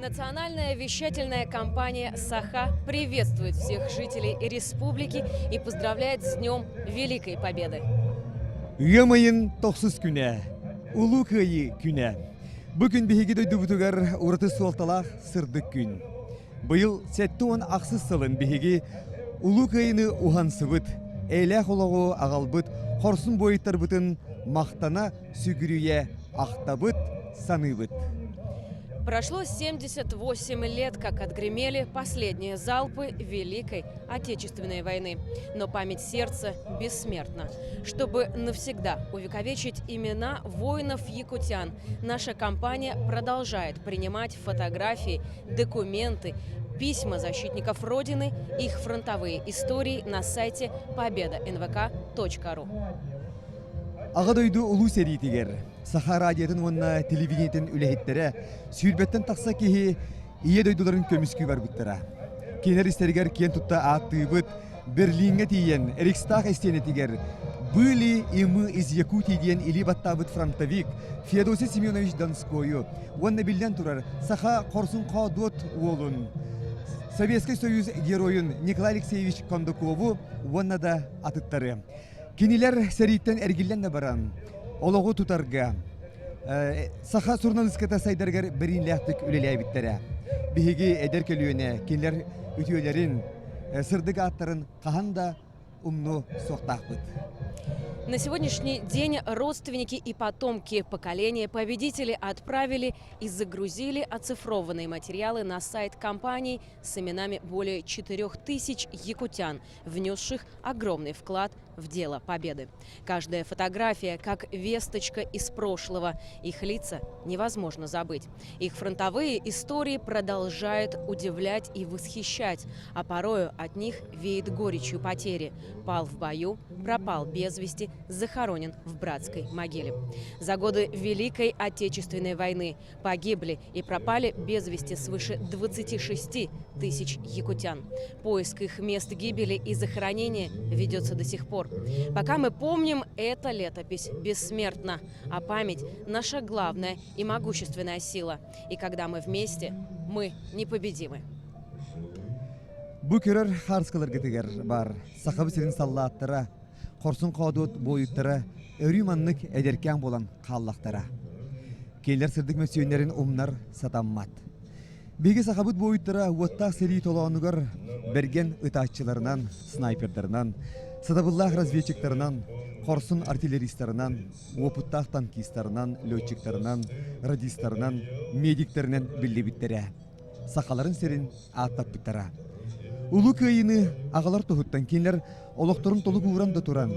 Национальная вещательная компания «Саха» приветствует всех жителей республики и поздравляет с Днем Великой Победы. Yamayin toksuz güne, ulu kıyı güne. Bugün bihigi doydu butugar uğratı sualtalaq sırdık gün. Bu yıl settuğun aksız salın bihigi ulu kıyını uhan sıvıt, eylək olağı ağalbıt, korsun boyutlar bıtın mақтана sügürüye ақтабыт саныбыт. Прошло 78 лет, как отгремели последние залпы Великой Отечественной войны. Но память сердца бессмертна. Чтобы навсегда увековечить имена воинов-якутян, наша компания продолжает принимать фотографии, документы, письма защитников Родины, их фронтовые истории на сайте победа.nvk.ru. Ağa doydu ulu seriyetiger. Saha radiyatın onunla televiziyetin ülehittere, sürbetten taksa kehi iye doyduların kömüskü var büttara. Kener isteriger kiyen tutta ağıttığı büt, Berlin'e tiyen, Erikstag istenetiger, Были и мы из Якутии диен или баттабыт фронтовик, Феодосий Семенович Донскою, онна билден турар, Саха Корсун Каудот Уолун. Советский Союз героин Николай Алексеевич Кондукову онна да атыттары. Кинилер сериттен эргиллен де баран, олоғу тутарга, саха журналистката сайдаргар бірін ләқтік үлелей біттері. Бігеге әдер көлуіне, кинилер үтіөлерін, сырдық аттарын қағанда умну соқтақ бұд. На сегодняшний день родственники и потомки поколения победителей отправили и загрузили оцифрованные материалы на сайт компании с именами более 4000 якутян, внесших огромный вклад в дело победы. Каждая фотография как весточка из прошлого. Их лица невозможно забыть. Их фронтовые истории продолжают удивлять и восхищать, а порою от них веет горечью потери. Пал в бою, пропал без вести, захоронен в братской могиле. За годы Великой Отечественной войны погибли и пропали без вести свыше 26 тысяч якутян. Поиск их мест гибели и захоронения ведется до сих пор. Пока мы помним, эта летопись бессмертна, а память – наша главная и могущественная сила. И когда мы вместе, мы непобедимы. Bu körör harskalar getiger бар, сахабы сирин саллаттара, Корсун Каудот боюттара, өрүманнык эдеркен болан қаллақтара. Кейлер сырдык мәсүйінлерін умнар сатаммат. Беге сахабыт боюттара уаттақ сери толуанугар берген ытаатчыларынан, снайпердарынан, садабыллах разведчиктарынан, Корсун артиллеристарынан, опыттақ танкистарынан, летчиктарынан, радистарынан, медиктерінен билдебиттере. Сахаларын серин аттап биттара. Улу кöyіні ағалар тұхыттан кейлер олықтырын толы бұғыран да тұран.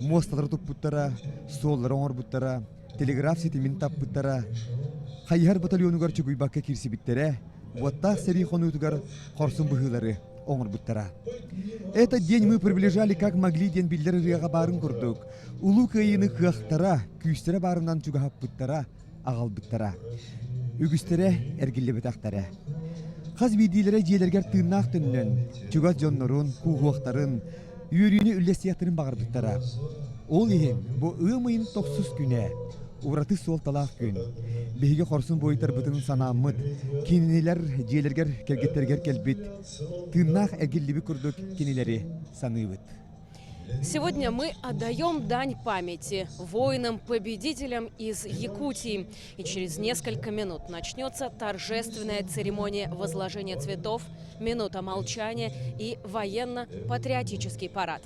Мосталар тұп бұттара, соллар оңыр бұттара, телеграф сетімін тап бұттара. Қайхар батальонугар чүгүй баққа кирси біттере, бұаттақ сәрі қонуытығар Корсун бұғылары оңыр бұттара. Этот день мы приближали как могли ден билдер рыға барын күрдік. Улу кöyіні қияқтара, күйістері барынан чүгахап бұттара, ағал бұттара. Үгістере әргілі бітақтары. Қаз бейдейлері жиелергер тыыннақ түннен, чүгат жоннорун, куғуақтарын, үйеріне үллесияқтырын бағырдықтара. Ол ехен, бұ ұйымайын тоқсыз күне, ұғыраты суалталақ күн. Бейге Корсун бойытар бұтының санамыд, кенелер жиелергер келгеттергер келбет, тыыннақ әргілі бі күрдік кенелері саныбыд. Сегодня мы отдаем дань памяти воинам-победителям из Якутии. И через несколько минут начнется торжественная церемония возложения цветов, минута молчания и военно-патриотический парад.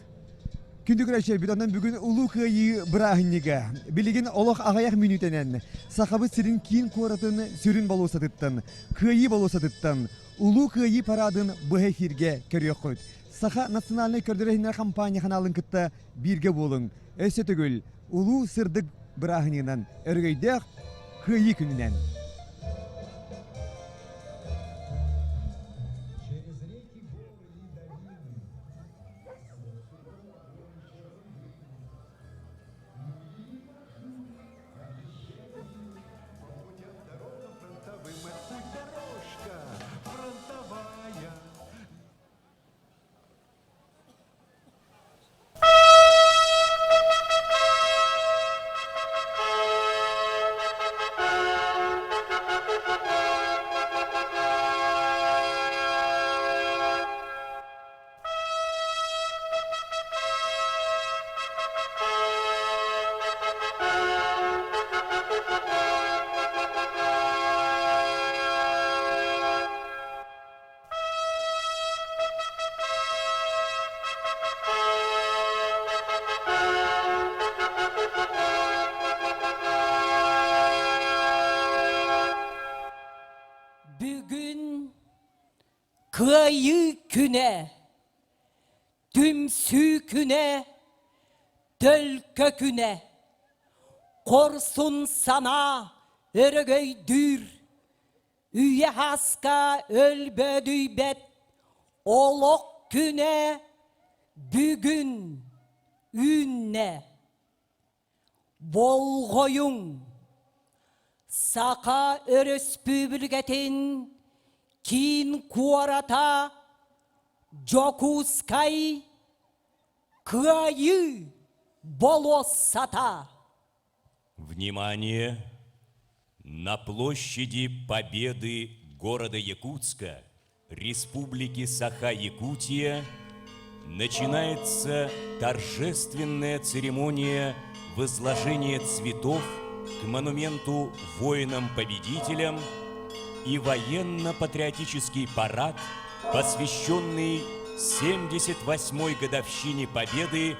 Күндігірәшер біданнан бүгін ұлы қайы бірағыннеге, білеген олық ағаяқ минутенен, сақабы сірін кейін қоратын сүрін балуысадыттан, қайы балуысадыттан, ұлы қайы парадын бұхай хирге көрек қойд. Саха национальный көрдірәйінер компания қаналын күтті бірге болың. Өсі түгіл, ұлы сырдық бірағынынан, өргейдек қайы күнінен. Bugün kıyı küne, tümsü küne, döl köküne, korsun sana örgöydür, üye haska ölbödüybet, olok küne, bugün ünne, bolgoyun, Saka öröspübülgetin kin kuarata Джокускай кıyı болосата. Внимание! На площади Победы города Якутска, Республики Саха-Якутия, начинается торжественная церемония возложения цветов к монументу воинам-победителям и военно-патриотический парад, посвященный 78-й годовщине Победы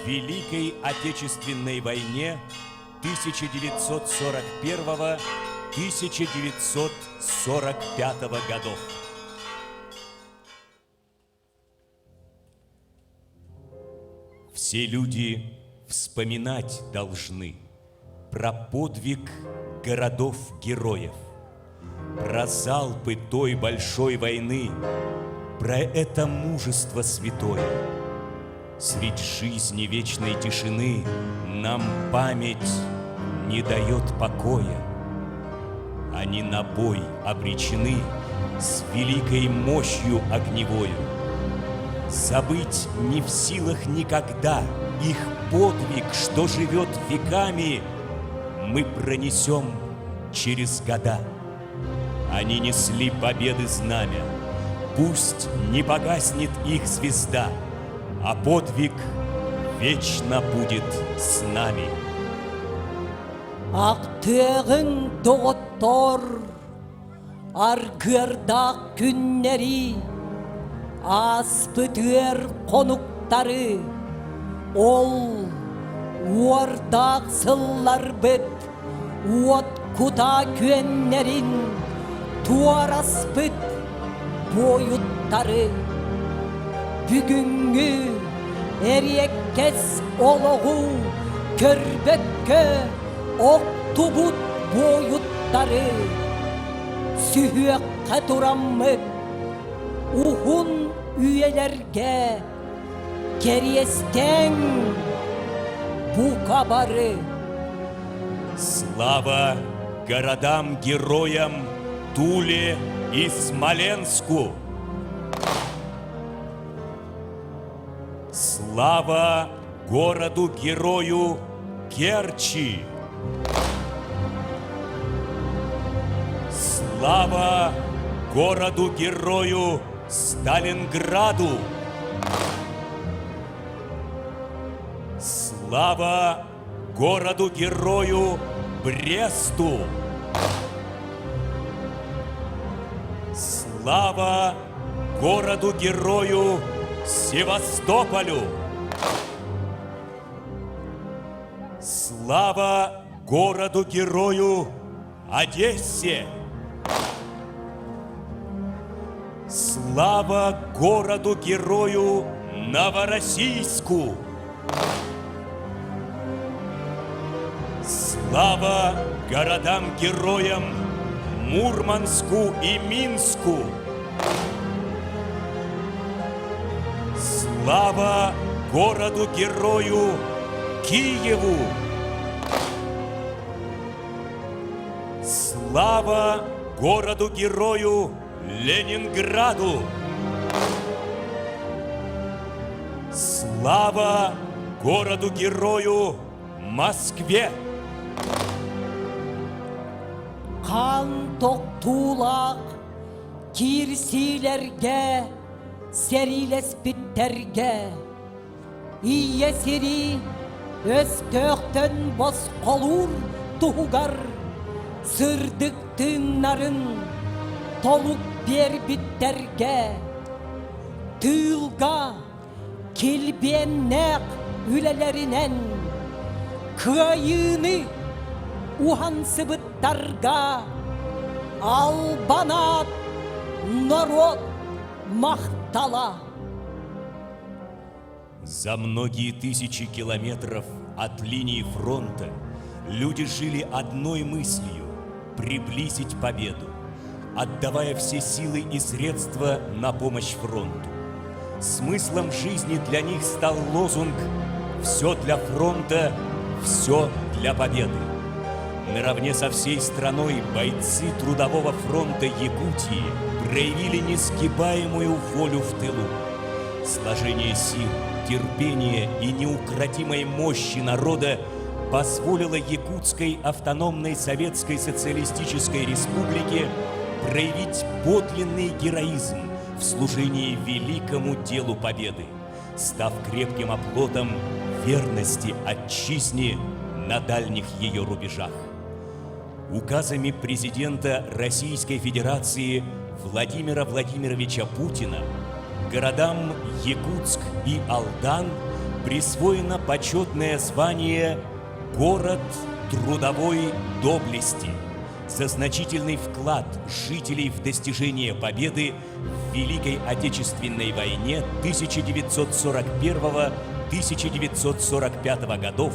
в Великой Отечественной войне 1941-1945 годов. Все люди вспоминать должны про подвиг городов-героев, про залпы той большой войны, про это мужество святое. Средь жизни вечной тишины нам память не дает покоя. Они на бой обречены с великой мощью огневою. Забыть не в силах никогда их подвиг, что живет веками, мы пронесем через года. Они несли победы знамя, пусть не погаснет их звезда, а подвиг вечно будет с нами. Aktığın doktor, argırdak günleri, aspıtır konukları, ol uardak sıllar bit, uat kuta küenlerin, tuar aspıt boyutları. Bugünkü eriyekkes oloğu, körbökkö, oktubut boyutları, sühüekke duranmık, uhun üyelerge, geriyesten bu kabarı. Слава городам-героям Туле и Смоленску! Слава городу-герою Керчи! Слава городу-герою Сталинграду! Слава городу-герою Бресту! Слава городу-герою Севастополю! Слава городу-герою Одессе! Слава городу-герою Новороссийску! Слава городам-героям Мурманску и Минску! Слава городу-герою Киеву! Слава городу-герою Ленинграду! Слава городу-герою Москве! Kan toktulak kirsilerge, seriles bitterge, iyesiri öztöktön boz kolur tuğgar, sırdık tınların toluk bir bitterge, tığılga kilbiyennek ülelerinen, kıyını uhan sıbıttarga, албанат народ мақтала. За многие тысячи километров от линии фронта люди жили одной мыслью – приблизить победу, отдавая все силы и средства на помощь фронту. Смыслом жизни для них стал лозунг «Все для фронта, все для победы». Наравне со всей страной бойцы Трудового фронта Якутии проявили несгибаемую волю в тылу. Сложение сил, терпения и неукротимой мощи народа позволило Якутской автономной Советской Социалистической Республике проявить подлинный героизм в служении великому делу победы, став крепким оплотом верности отчизне на дальних ее рубежах. Указами президента Российской Федерации Владимира Владимировича Путина городам Якутск и Алдан присвоено почетное звание «Город трудовой доблести» за значительный вклад жителей в достижение победы в Великой Отечественной войне 1941-1945 годов,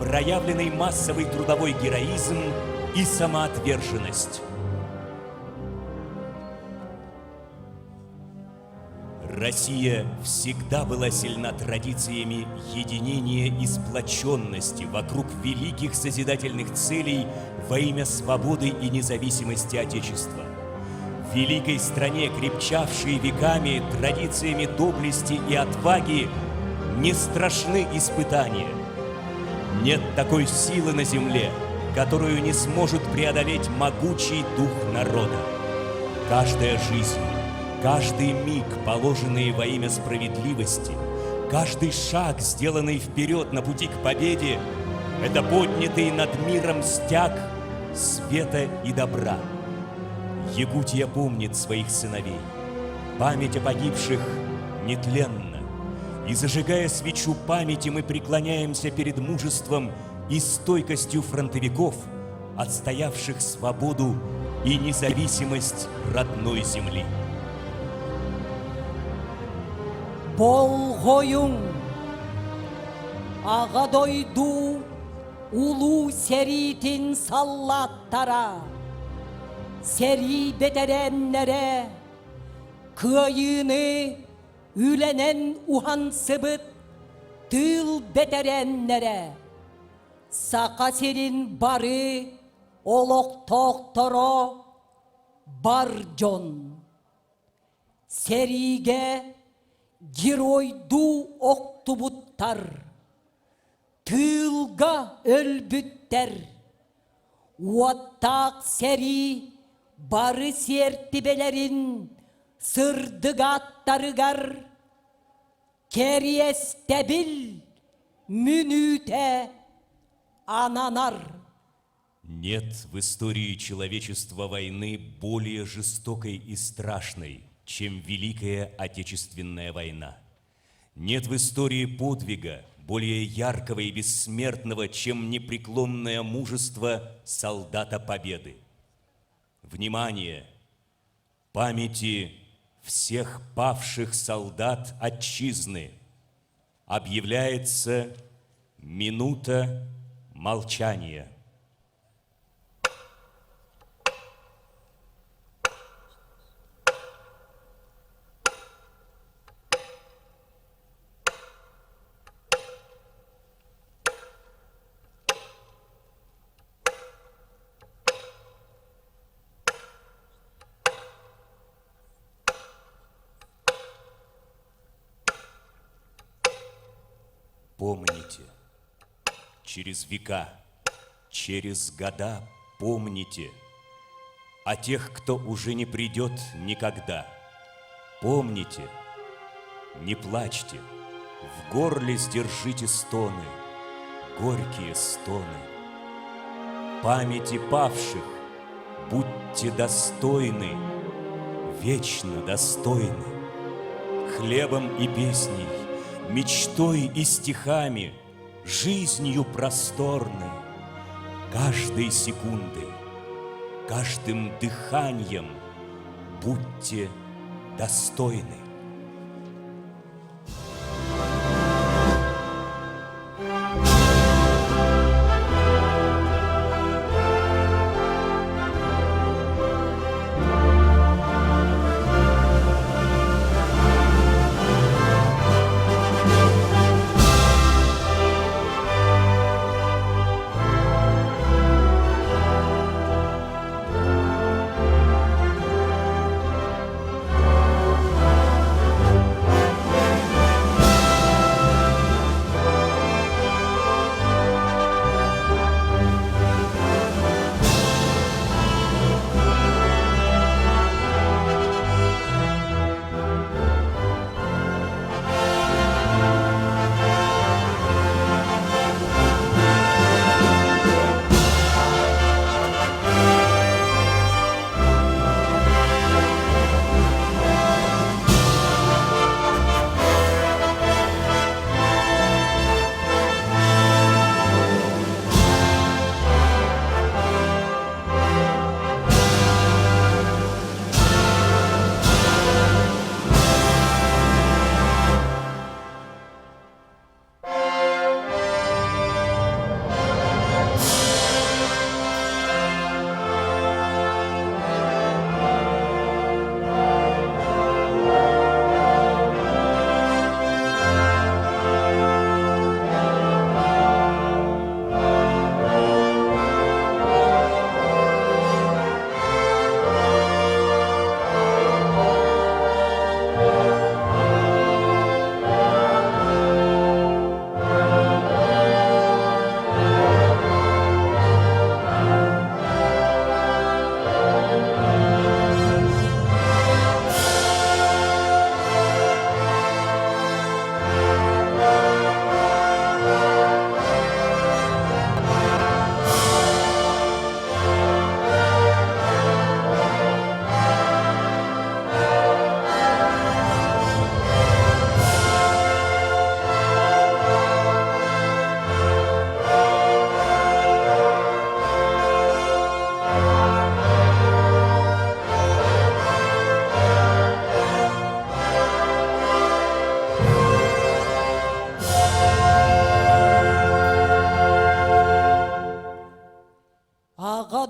проявленный массовый трудовой героизм и самоотверженность. Россия всегда была сильна традициями единения и сплоченности вокруг великих созидательных целей во имя свободы и независимости Отечества. В великой стране, крепчавшей веками традициями доблести и отваги, не страшны испытания. Нет такой силы на земле, которую не сможет преодолеть могучий дух народа. Каждая жизнь, каждый миг, положенный во имя справедливости, каждый шаг, сделанный вперед на пути к победе, это поднятый над миром стяг света и добра. Якутия помнит своих сыновей. Память о погибших нетленна. И, зажигая свечу памяти, мы преклоняемся перед мужеством и стойкостью фронтовиков, отстоявших свободу и независимость родной земли. Болғойың ағадойду улу серитин саллаттара, сери бетереннере кыйыны үленен ухансыбыт тыл бетереннере сақа серин бары олық тоқторо бар жон. Сериге геройду оқтубуттар, тылға өлбүттер, уаттақ сери бары сертибелерин сырдыгаттарыгар, кериестебил мүнүте ананар. Нет в истории человечества войны более жестокой и страшной, чем Великая Отечественная война. Нет в истории подвига более яркого и бессмертного, чем непреклонное мужество солдата Победы. Внимание! Памяти всех павших солдат Отчизны объявляется минута молчания. Помните, через века, через года помните о тех, кто уже не придет никогда. Помните, не плачьте, в горле сдержите стоны, горькие стоны. Памяти павших будьте достойны, вечно достойны, хлебом и песней, мечтой и стихами, жизнью просторной, каждой секундой, каждым дыханием будьте достойны.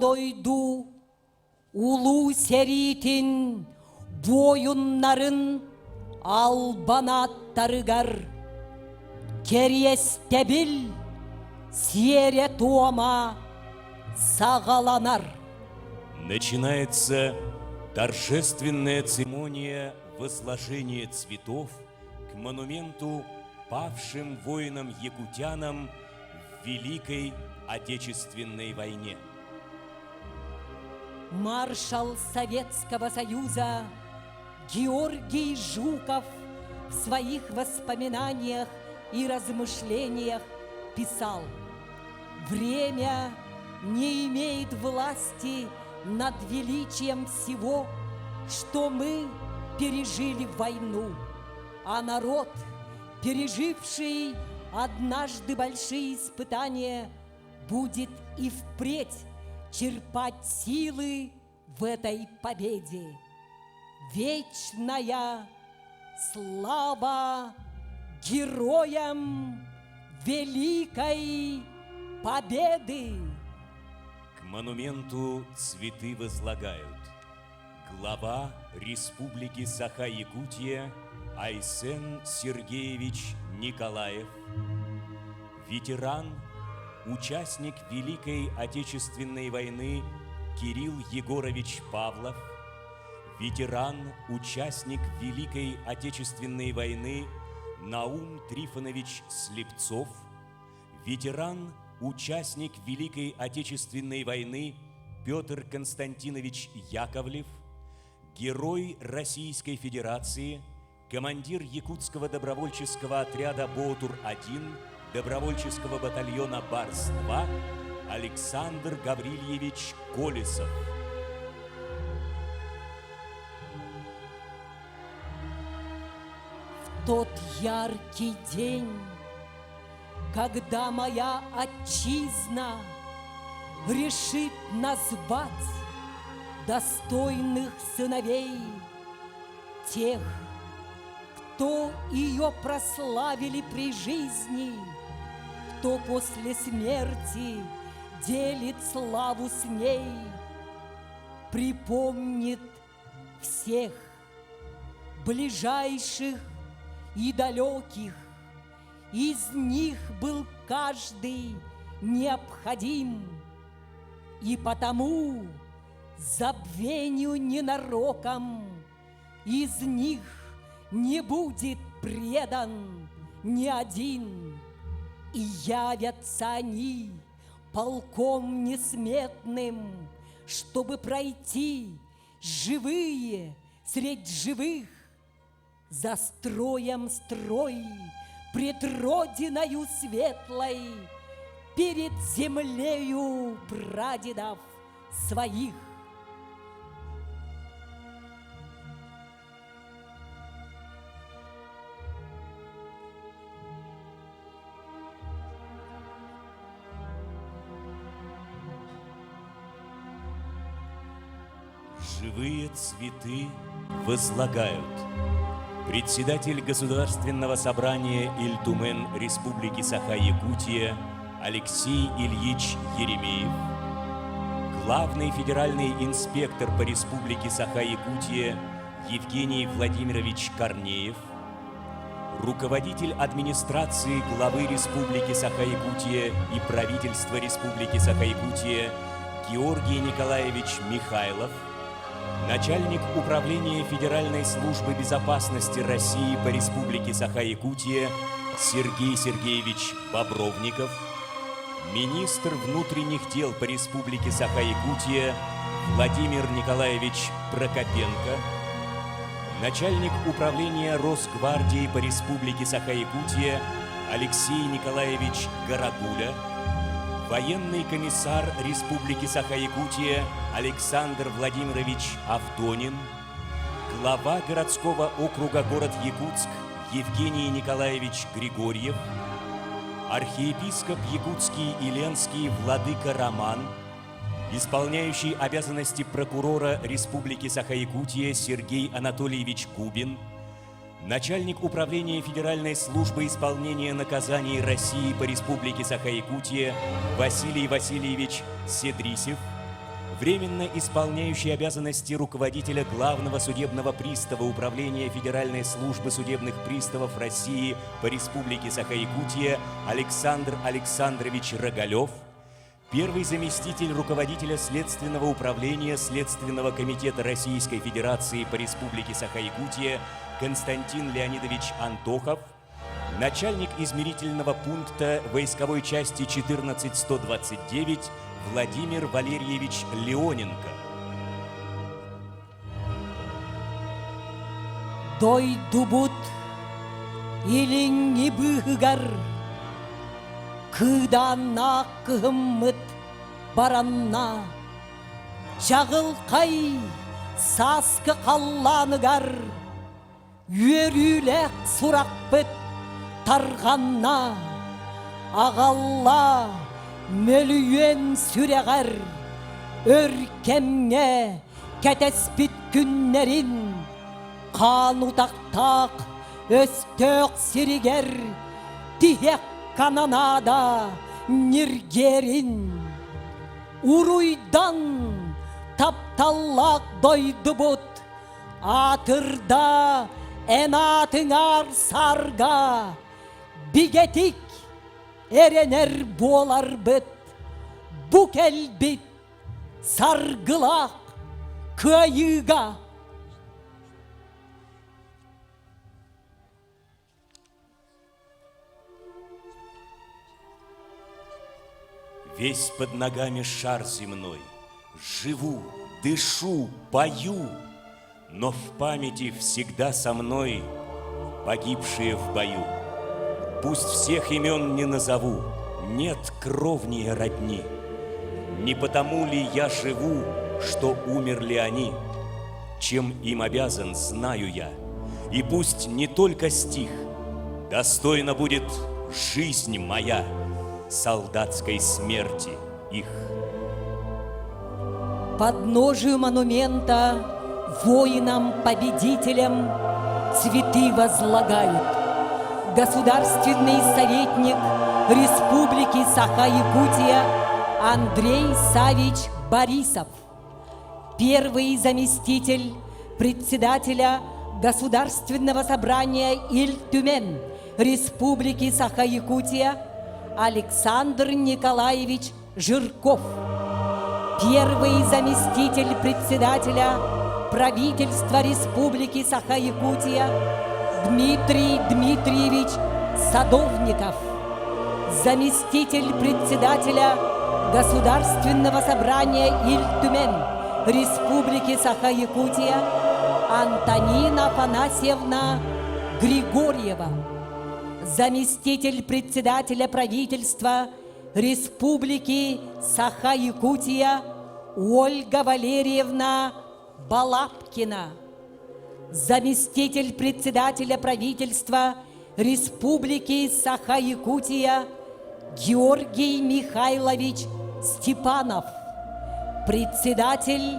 Дойду улу серитин бойуннарын албанаттарыгар керестебил сиере туама сагаланар. Начинается торжественная церемония возложения цветов к монументу павшим воинам-якутянам в Великой Отечественной войне. Маршал Советского Союза Георгий Жуков в своих воспоминаниях и размышлениях писал: «Время не имеет власти над величием всего, что мы пережили в войну, а народ, переживший однажды большие испытания, будет и впредь черпать силы в этой победе. Вечная слава героям Великой Победы!» К монументу цветы возлагают глава Республики Саха-Якутия Айсен Сергеевич Николаев, ветеран, участник Великой Отечественной войны Кирилл Егорович Павлов, ветеран, участник Великой Отечественной войны Наум Трифонович Слепцов, ветеран, участник Великой Отечественной войны Петр Константинович Яковлев, герой Российской Федерации, командир якутского добровольческого отряда «Боутур-1», добровольческого батальона «Барс-2» Александр Гаврильевич Колесов. В тот яркий день, когда моя отчизна решит назвать достойных сыновей, тех, кто ее прославили при жизни, кто после смерти делит славу с ней, припомнит всех ближайших и далеких. Из них был каждый необходим, и потому забвению ненароком из них не будет предан ни один. И явятся они полком несметным, чтобы пройти живые средь живых, за строем строй, пред родиною светлой, перед землею прадедов своих. Живые цветы возлагают председатель Государственного собрания Ильтумен Республики Саха-Якутия Алексей Ильич Еремеев, главный федеральный инспектор по Республике Саха-Якутия Евгений Владимирович Корнеев, руководитель администрации главы Республики Саха-Якутия и правительства Республики Саха-Якутия Георгий Николаевич Михайлов, начальник управления Федеральной службы безопасности России по Республике Саха-Якутия Сергей Сергеевич Бобровников, министр внутренних дел по Республике Саха-Якутия Владимир Николаевич Прокопенко, начальник управления Росгвардии по Республике Саха-Якутия Алексей Николаевич Горогуля, военный комиссар Республики Саха-Якутия Александр Владимирович Авдонин, глава городского округа город Якутск Евгений Николаевич Григорьев, архиепископ Якутский и Ленский владыка Роман, исполняющий обязанности прокурора Республики Саха-Якутия Сергей Анатольевич Губин, начальник управления Федеральной службы исполнения наказаний России по Республике Саха-Якутия Василий Васильевич Седрисев, временно исполняющий обязанности руководителя Главного судебного пристава Управления Федеральной службы судебных приставов России по Республике Саха-Якутия Александр Александрович Рогалев, первый заместитель руководителя Следственного управления Следственного комитета Российской Федерации по Республике Саха-Якутия Константин Леонидович Антохов, начальник измерительного пункта войсковой части 14129 Владимир Валерьевич Леоненко. Дойдубут или не быгар, кыдана кымыт баранна, жағылқай сасқы қалланыгар, үйерілек сұрақ біт тарғанна, ағалла мөлүйен сүрегар, өркемге кәтеспит күннерін, қанутақтақ өстөк сиригер, тиек кананада ниргерин. Уруйдан тапталлак дойдубут, атырда энатыңар сарга, бигетик эренер болар бит, бу келбит саргылак кайыга. Весь под ногами шар земной, живу, дышу, пою, но в памяти всегда со мной погибшие в бою. Пусть всех имен не назову, нет кровнее родни. Не потому ли я живу, что умерли они? Чем им обязан, знаю я. И пусть не только стих, достойна будет жизнь моя солдатской смерти их. подножию монумента воинам-победителям цветы возлагают государственный советник Республики Саха-Якутия Андрей Савич Борисов, первый заместитель председателя Государственного собрания Иль-Тюмен Республики Саха-Якутия Александр Николаевич Жирков, первый заместитель председателя правительства Республики Саха-Якутия Дмитрий Дмитриевич Садовников, заместитель председателя Государственного собрания Иль-Тюмен Республики Саха-Якутия Антонина Афанасьевна Григорьева, заместитель председателя правительства Республики Саха-Якутия Ольга Валерьевна Балапкина, заместитель председателя правительства Республики Саха-Якутия Георгий Михайлович Степанов, председатель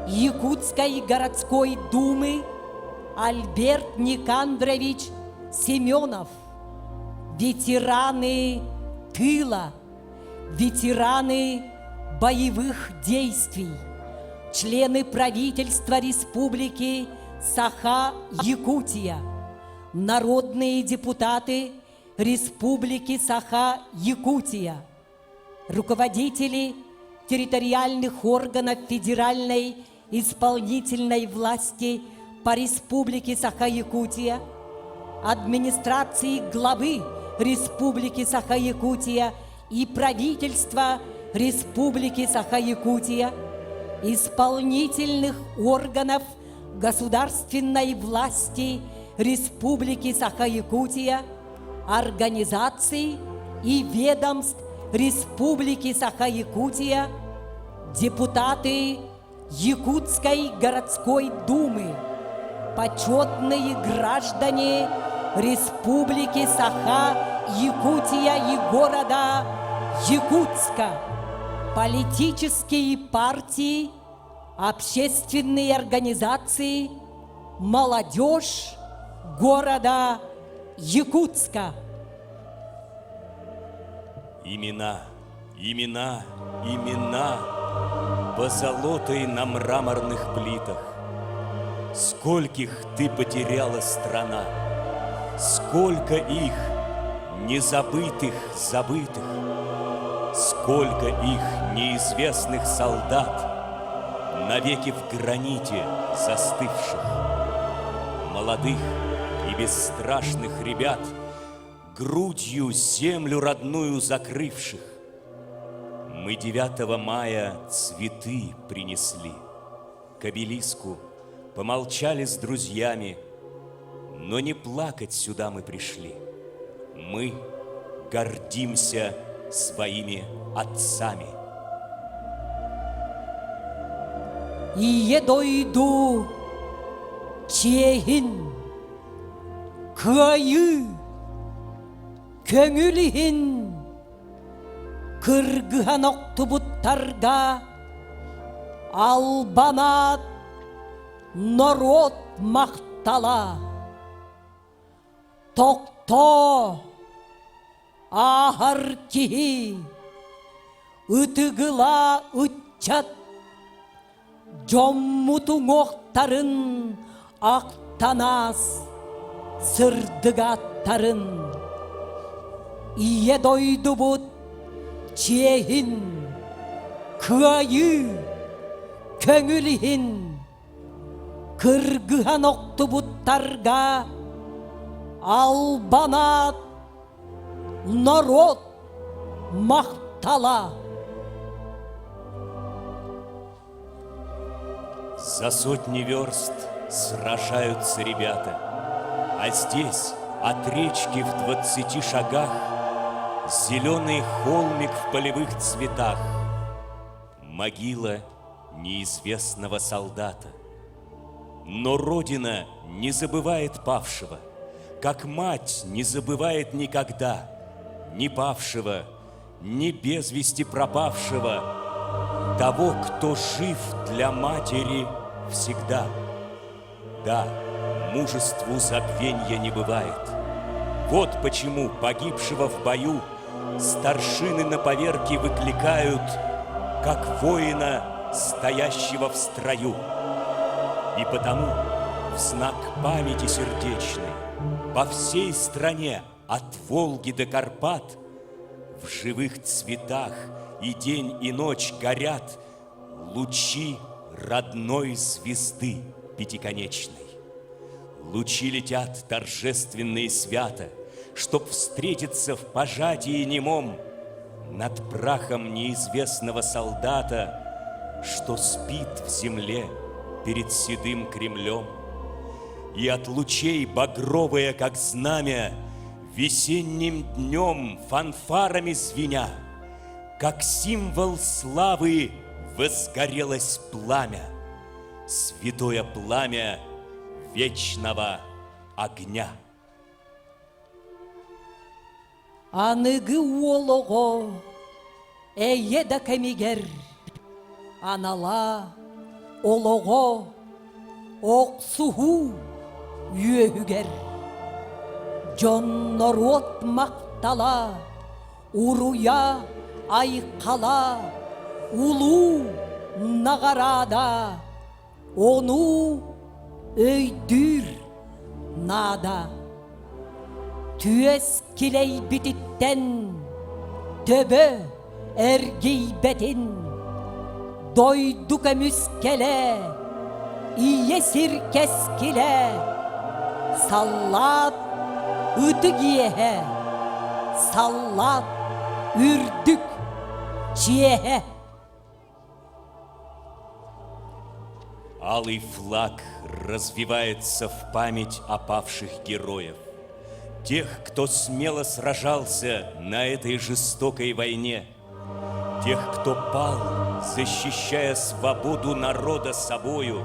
Якутской городской думы Альберт Никандрович Семенов, ветераны тыла, ветераны боевых действий, члены правительства Республики Саха-Якутия, народные депутаты Республики Саха-Якутия, руководители территориальных органов федеральной исполнительной власти по Республике Саха-Якутия, администрации главы Республики Саха-Якутия и правительства Республики Саха-Якутия, исполнительных органов государственной власти Республики Саха-Якутия, организаций и ведомств Республики Саха-Якутия, депутаты Якутской городской думы, почетные граждане Республики Саха-Якутия и города Якутска, политические партии, общественные организации, молодежь города Якутска. Имена, имена, имена позолотой на мраморных плитах. Скольких ты потеряла, страна, сколько их незабытых, забытых, сколько их неизвестных солдат навеки в граните застывших, молодых и бесстрашных ребят, грудью землю родную закрывших. Мы 9 мая цветы принесли к обелиску, помолчали с друзьями, но не плакать сюда мы пришли. Мы гордимся своими отцами. Ие дойду чейин, кайы, көңілін, кыргыхан оқтубуттарга, албанат народ мақтала. Токто ахар кихи, ытыгыла ытчат, жоммутуң оқтарын ақтанас, сырдыгаттарын. Ие дойду бұд чейін, кайы, көңілін, кыргыхан оқтубуттарга, албанат народ мақтала. За сотни верст сражаются ребята, а здесь от речки в 20 шагах зеленый холмик в полевых цветах, могила неизвестного солдата. Но Родина не забывает павшего, как мать не забывает никогда ни павшего, ни без вести пропавшего. того, кто жив для матери всегда. Да, мужеству забвенья не бывает. Вот почему погибшего в бою старшины на поверке выкликают, как воина, стоящего в строю. И потому в знак памяти сердечной по всей стране от Волги до Карпат в живых цветах и день, и ночь горят лучи родной звезды пятиконечной. Лучи летят торжественно и свято, чтоб встретиться в пожатии немом над прахом неизвестного солдата, что спит в земле перед седым Кремлем. И от лучей багровые, как знамя, весенним днем фанфарами звеня, как символ славы возгорелось пламя, святое пламя вечного огня. Аныгы олого әйе да кемигер, анала олого оқсуху үйегер. Жоннор от мақтала, уруя айқала, улу нағарада, onu өйдүр нада. Түйес келей бититтен, төбө әргейбетін, дойду көміскеле, иесір кескіле, саллат үтігиеhe, саллат үрдік чиеhe. Алый флаг развивается в память опавших героев, тех, кто смело сражался на этой жестокой войне, тех, кто пал, защищая свободу народа собою,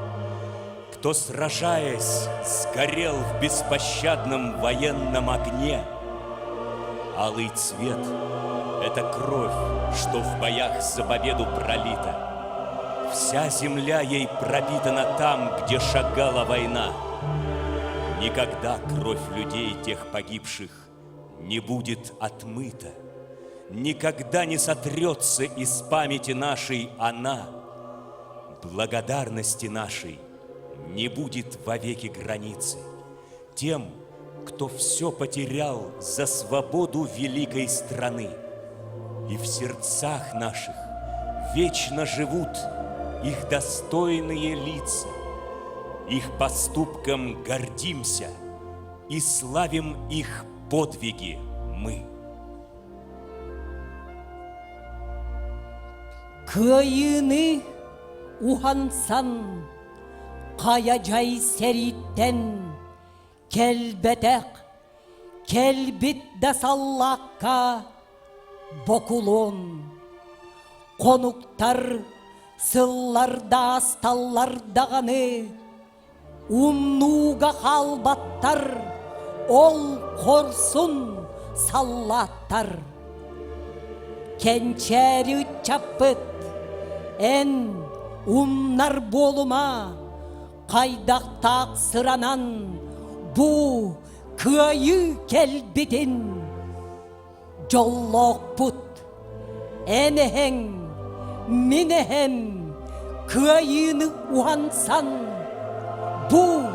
кто, сражаясь, сгорел в беспощадном военном огне. Алый цвет — это кровь, что в боях за победу пролита. Вся земля ей пропитана там, где шагала война. Никогда кровь людей, тех погибших, не будет отмыта. Никогда не сотрется из памяти нашей она. Благодарности нашей не будет вовеки границы. Тем, кто все потерял за свободу великой страны. И в сердцах наших вечно живут их достойные лица. Их поступкам гордимся и славим их подвиги мы. Кыйыны ухансан, кая жай сериттен, келбетек, келбит да саллакка, бокулон, конуктар, сылларда, асталлардағаны, умнуға халбаттар, ол корсун саллаттар. Кенчери чаппыт, эн умнар болума, қайдақтақ sıранан, бу кыйы келбитин, жоллоқ пут, энехен, минехен, кыйыны уансан, бу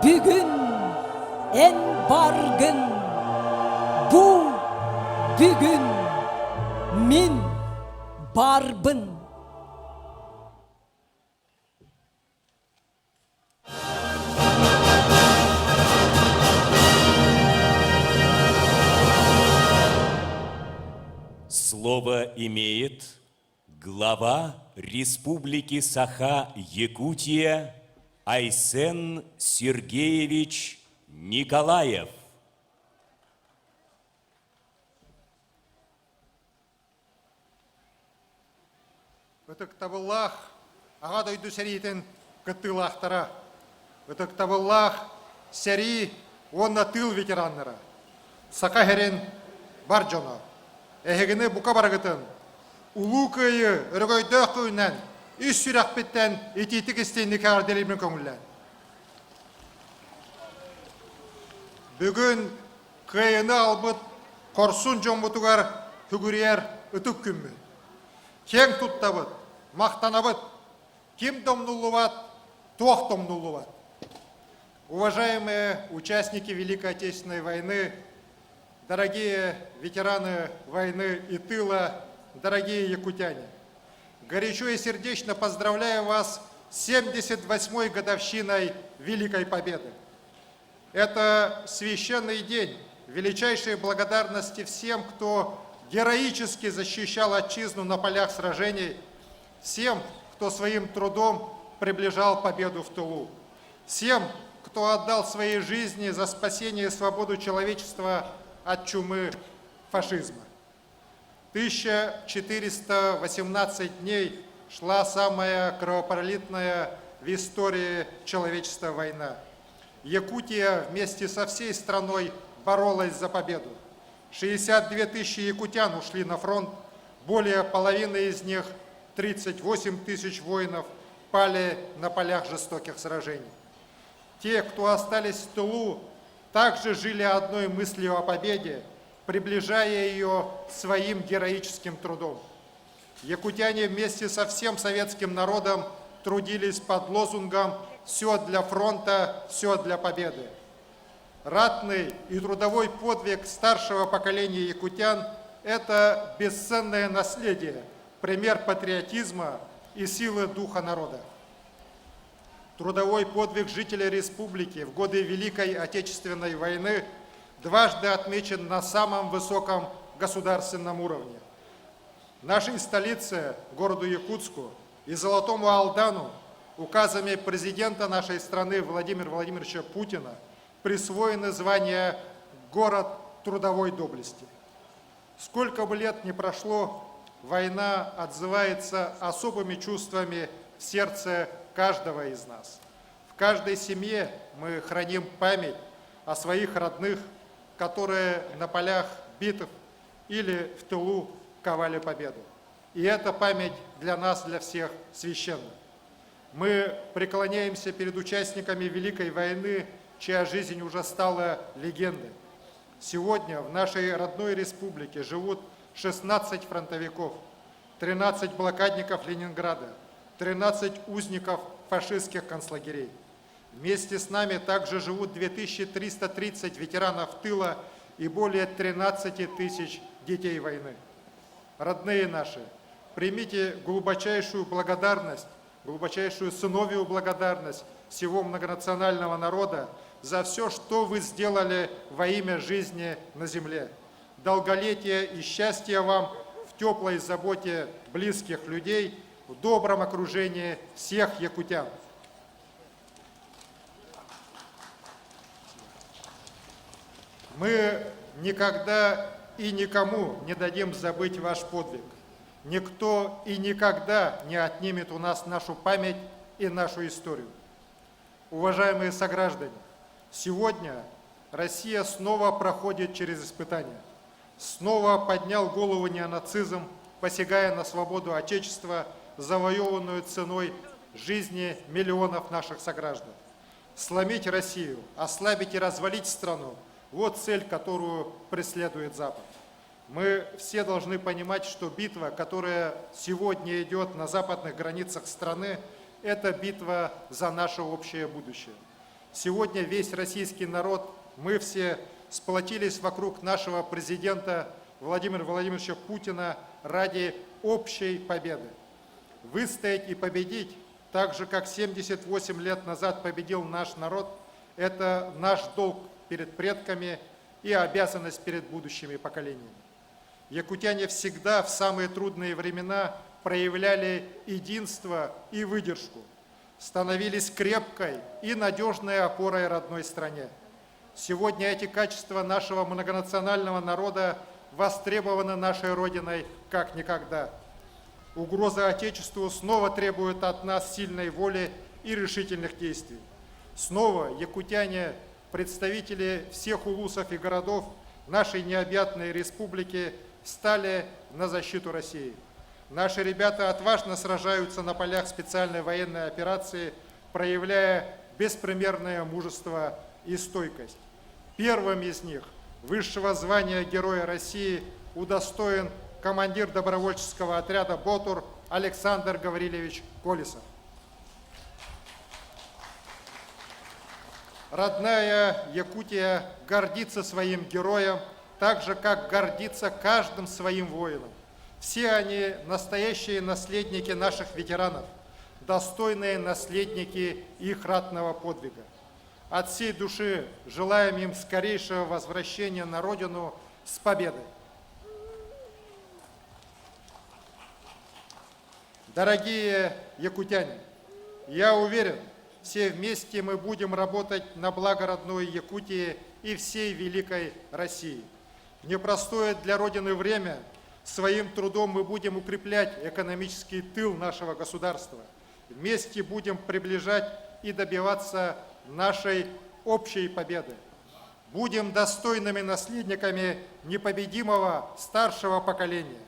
бүгін эн баргын, бу бүгін min barbın. Слово имеет глава Республики Саха-Якутия Айсен Сергеевич Николаев. Үтіктабыллах аға дойду сәриетен күттілақтара. Үтіктабыллах сәри онна тыл ветераннара. Сақа херен бар жона. Әхегіні бұқа барғытын. улукайы өргөйдө күйінен, үс сүрәк біттен ететік істейіндік әрделімін көңілі. Бүгін кайыны албыт корсун жомбутугар хүгірер үтік күммі. Кен туттабыт, мақтанабыт, ким домнулуват, туох домнулуват. Уважаемые участники Великой Отечественной войны, дорогие ветераны войны и тыла, дорогие якутяне, горячо и сердечно поздравляю вас с 78-й годовщиной Великой Победы. Это священный день величайшей благодарности всем, кто героически защищал отчизну на полях сражений, всем, кто своим трудом приближал победу в тылу, всем, кто отдал свои жизни за спасение и свободу человечества от чумы фашизма. 1418 дней шла самая кровопролитная в истории человечества война. Якутия вместе со всей страной боролась за победу. 62 тысячи якутян ушли на фронт, более половины из них, 38 тысяч воинов, пали на полях жестоких сражений. Те, кто остались в тылу, также жили одной мыслью о победе, приближая ее своим героическим трудом. Якутяне вместе со всем советским народом трудились под лозунгом «Все для фронта, все для победы». Ратный и трудовой подвиг старшего поколения якутян – это бесценное наследие, пример патриотизма и силы духа народа. Трудовой подвиг жителей республики в годы Великой Отечественной войны дважды отмечен на самом высоком государственном уровне. Нашей столице, городу Якутску, и Золотому Алдану указами президента нашей страны Владимира Владимировича Путина присвоены звания «Город трудовой доблести». Сколько бы лет ни прошло, война отзывается особыми чувствами в сердце каждого из нас. В каждой семье мы храним память о своих родных, которые на полях битв или в тылу ковали победу. И эта память для нас, для всех, священна. Мы преклоняемся перед участниками Великой войны, чья жизнь уже стала легендой. Сегодня в нашей родной республике живут 16 фронтовиков, 13 блокадников Ленинграда, 13 узников фашистских концлагерей. Вместе с нами также живут 2330 ветеранов тыла и более 13 тысяч детей войны. Родные наши, примите глубочайшую благодарность, глубочайшую сыновью благодарность всего многонационального народа за все, что вы сделали во имя жизни на земле. Долголетия и счастья вам в теплой заботе близких людей, в добром окружении всех якутян. Мы никогда и никому не дадим забыть ваш подвиг. Никто и никогда не отнимет у нас нашу память и нашу историю. Уважаемые сограждане, сегодня Россия снова проходит через испытания. Снова поднял голову неонацизм, посягая на свободу Отечества, завоеванную ценой жизни миллионов наших сограждан. Сломить Россию, ослабить и развалить страну – вот цель, которую преследует Запад. Мы все должны понимать, что битва, которая сегодня идет на западных границах страны, это битва за наше общее будущее. Сегодня весь российский народ, мы все сплотились вокруг нашего президента Владимира Владимировича Путина ради общей победы. Выстоять и победить, так же, как 78 лет назад победил наш народ, это наш долг перед предками и обязанность перед будущими поколениями. Якутяне всегда в самые трудные времена проявляли единство и выдержку, становились крепкой и надежной опорой родной стране. Сегодня эти качества нашего многонационального народа востребованы нашей Родиной как никогда. Угроза Отечеству снова требует от нас сильной воли и решительных действий. Снова якутяне, представители всех улусов и городов нашей необъятной республики, встали на защиту России. Наши ребята отважно сражаются на полях специальной военной операции, проявляя беспримерное мужество и стойкость. Первым из них высшего звания Героя России удостоен командир добровольческого отряда «Ботур» Александр Гаврилович Колесов. Родная Якутия гордится своим героем, так же, как гордится каждым своим воином. Все они настоящие наследники наших ветеранов, достойные наследники их ратного подвига. От всей души желаем им скорейшего возвращения на родину с победой. Дорогие якутяне, я уверен, все вместе мы будем работать на благо родной Якутии и всей великой России. В непростое для Родины время своим трудом мы будем укреплять экономический тыл нашего государства. Вместе будем приближать и добиваться нашей общей победы. Будем достойными наследниками непобедимого старшего поколения.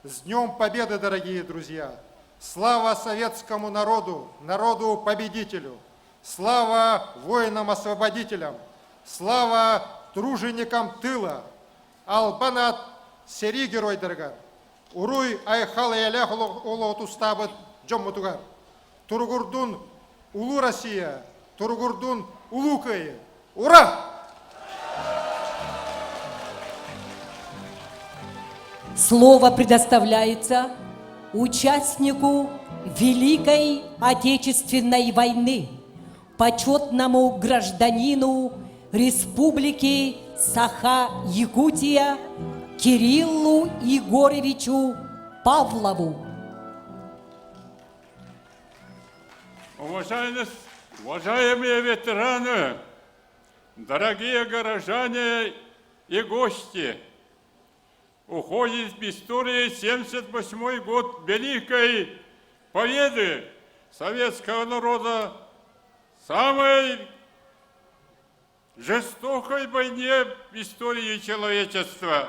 С Днем Победы, дорогие друзья! Слава советскому народу, народу-победителю! Слава воинам-освободителям! Слава труженикам тыла! Албанат сери герой дорогар! Уруй айхал ялях улотустабы джоммутугар! Тургурдун улу Россия! Тургурдун улукай! Ура! Слово предоставляется участнику Великой Отечественной войны, почетному гражданину Республики Саха-Якутия Кириллу Егоровичу Павлову. Уважаемые ветераны, дорогие горожане и гости, уходит в историю 78-й год Великой Победы советского народа, самой жестокой войне в истории человечества.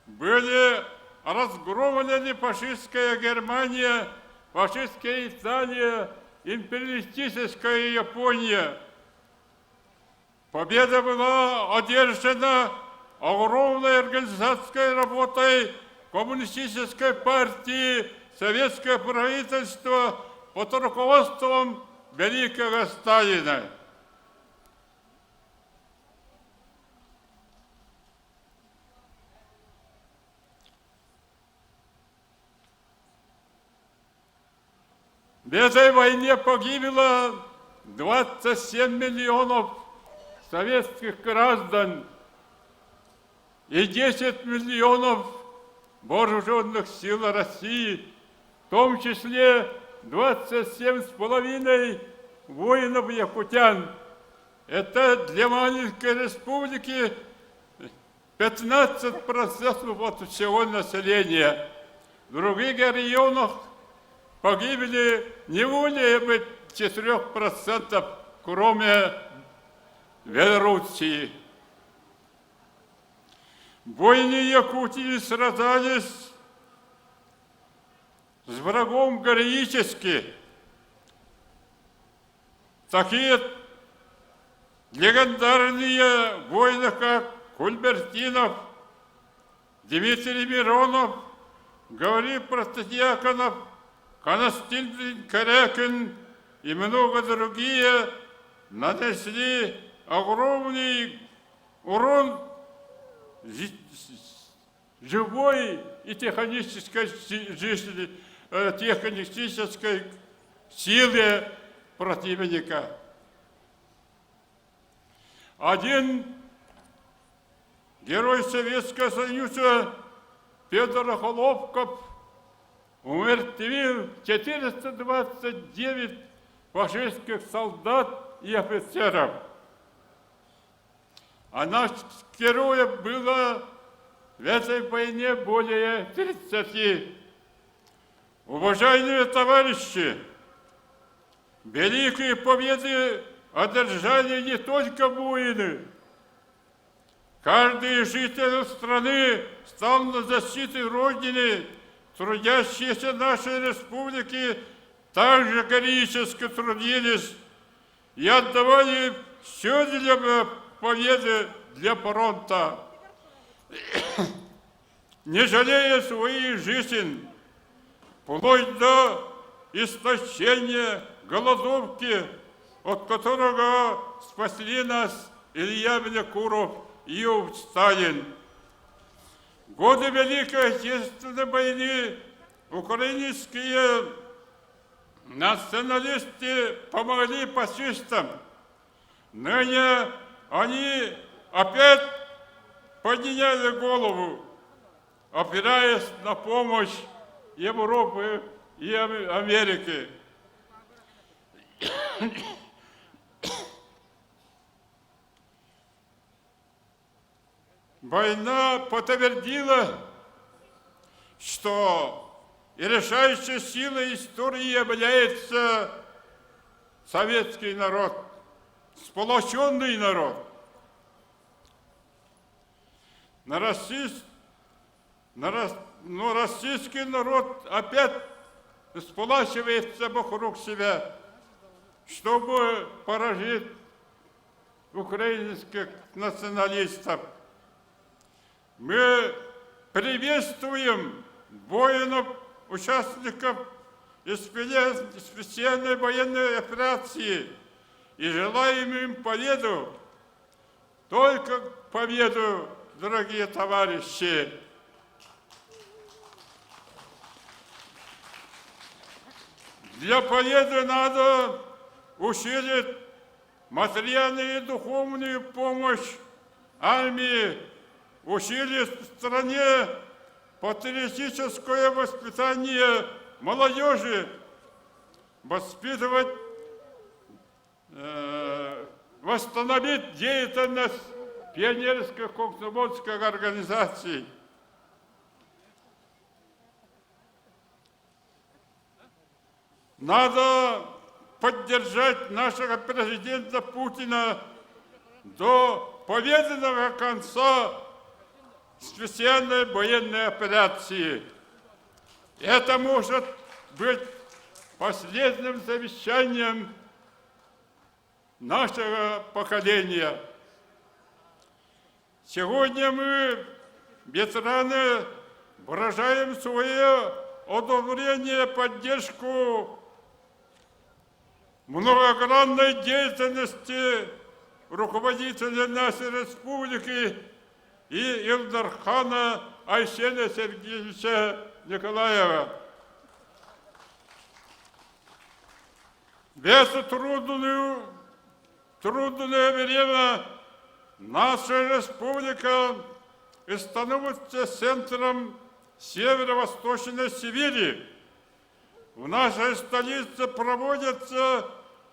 Были разгромлены фашистская Германия, фашистская Италия, империалистическая Япония. Победа была одержана огромной организационной работой коммунистической партии, советское правительство под руководством великого Сталина. В этой войне погибло 27 миллионов советских граждан и 10 миллионов вооруженных сил России, в том числе 27,5 воинов-якутян. Это для маленькой республики 15% от всего населения. В других районах погибли не более 4%, кроме Белоруссии. В войне Якутии сражались с врагом героически. Такие легендарные воины, как Кульбертинов, Дмитрий Миронов, Гаврил Протодиаконов, Константин Корякин и много другие нанесли огромный урон живой и технической силе противника. Один герой Советского Союза Федор Холопков умертвил 429 фашистских солдат и офицеров. А наших героев было в этой войне более 30. Уважаемые товарищи, великие победы одержали не только воины. Каждый житель страны стал на защиту Родины, в трудящиеся нашей республики также героически трудились и отдавали все для победы для фронта, не жалея своих жизней, вплоть до истощения, голодовки, от которого спасли нас Илья Винокуров и Иов Сталин. В годы Великой Отечественной войны украинские националисты помогли фашистам. Ныне они опять подняли голову, опираясь на помощь Европы и Америки. Война подтвердила, что и решающей силой истории является советский народ, сплоченный народ. Но российский народ опять сплачивается вокруг себя, чтобы поражить украинских националистов. Мы приветствуем воинов, участников специальной военной операции и желаем им победу, только победу, дорогие товарищи. Для победы надо усилить материальную и духовную помощь армии, усилить в стране патриотическое воспитание молодежи, восстановить деятельность пионерских комсомольских организаций. Надо поддержать нашего президента Путина до победного конца специальной военной операции. Это может быть последним завещанием нашего поколения. Сегодня мы, ветераны, выражаем свое одобрение, поддержку многогранной деятельности руководителя нашей республики и Илдархана Айсена Сергеевича Николаева. В это трудное время наша республика становится центром северо-восточной Сибири. В нашей столице проводятся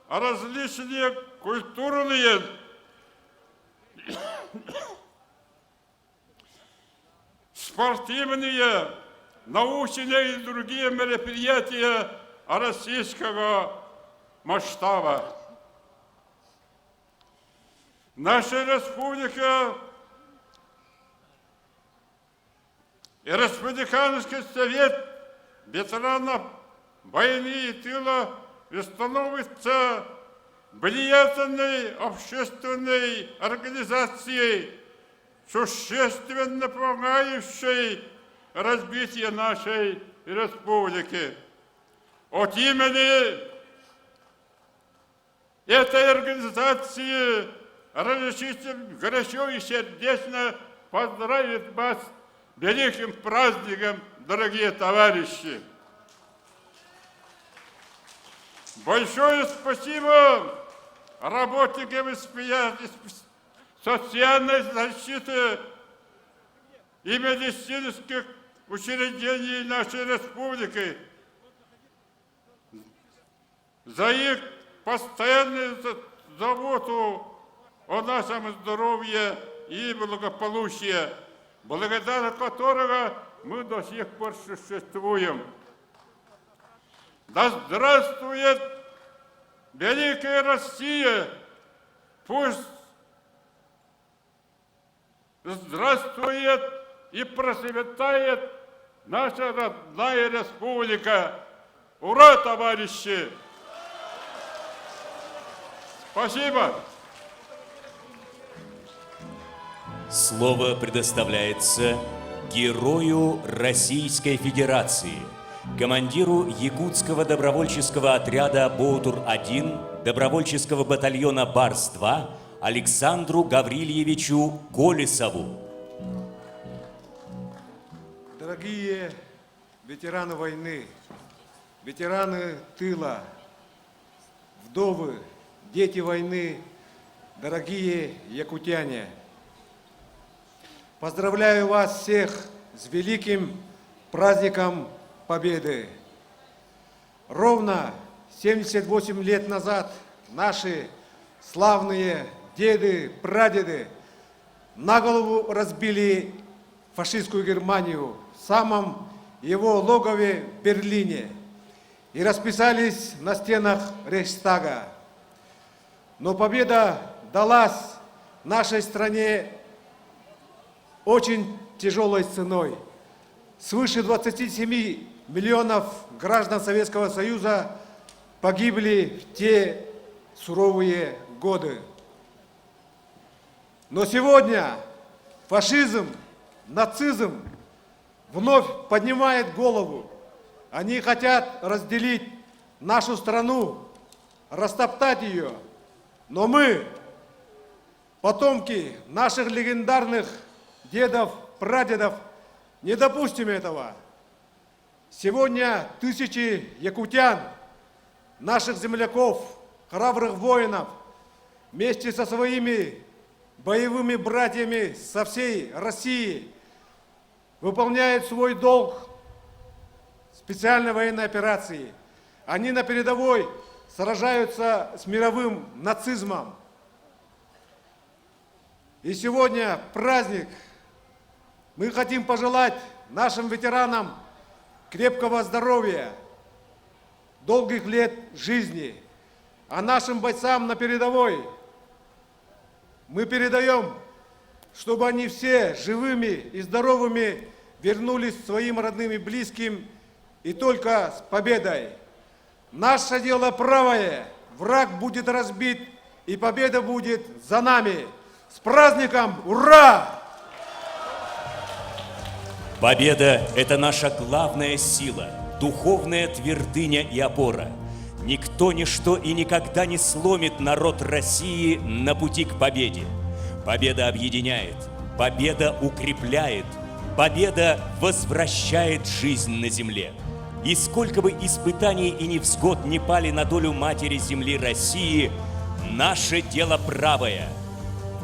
различные культурные спортивные, научные и другие мероприятия российского масштаба. Наша республика и Республиканский совет ветеранов войны и тыла становится влиятельной общественной организацией, существенно помогающей развитию нашей республики. От имени этой организации разрешите горячо и сердечно поздравить вас с великим праздником, дорогие товарищи. Большое спасибо работникам социальной защиты и медицинских учреждений нашей республики за их постоянную заботу о нашем здоровье и благополучии, благодаря которого мы до сих пор существуем. Да здравствует великая Россия! Пусть здравствует и процветает наша родная республика. Ура, товарищи! Спасибо! Слово предоставляется герою Российской Федерации, командиру якутского добровольческого отряда «Боутур-1» добровольческого батальона «Барс-2» Александру Гаврильевичу Колесову. Дорогие ветераны войны, ветераны тыла, вдовы, дети войны, дорогие якутяне, поздравляю вас всех с великим праздником Победы. Ровно 78 лет назад наши славные деды, прадеды на голову разбили фашистскую Германию в самом его логове в Берлине и расписались на стенах Рейхстага. Но победа далась нашей стране очень тяжелой ценой. Свыше 27 миллионов граждан Советского Союза погибли в те суровые годы. Но сегодня фашизм, нацизм вновь поднимает голову. Они хотят разделить нашу страну, растоптать ее. Но мы, потомки наших легендарных дедов, прадедов, не допустим этого. Сегодня тысячи якутян, наших земляков, храбрых воинов, вместе со своими боевыми братьями со всей России выполняют свой долг специальной военной операции. Они на передовой сражаются с мировым нацизмом. И сегодня праздник. Мы хотим пожелать нашим ветеранам крепкого здоровья, долгих лет жизни, а нашим бойцам на передовой мы передаем, чтобы они все живыми и здоровыми вернулись к своим родным и близким, и только с победой. Наше дело правое, враг будет разбит, и победа будет за нами. С праздником! Ура! Победа – это наша главная сила, духовная твердыня и опора. Никто, ничто и никогда не сломит народ России на пути к победе. Победа объединяет, победа укрепляет, победа возвращает жизнь на земле. И сколько бы испытаний и невзгод не пали на долю матери земли России, наше дело правое.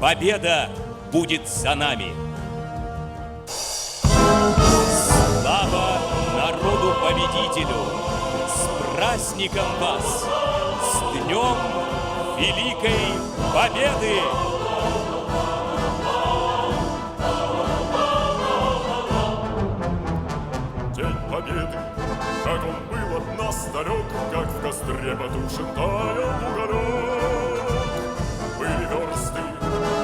Победа будет за нами. Слава народу-победителю! С праздником вас! С Днем Великой Победы! День Победы, как он был от нас далек, как в костре потушен таял уголек. Были версты,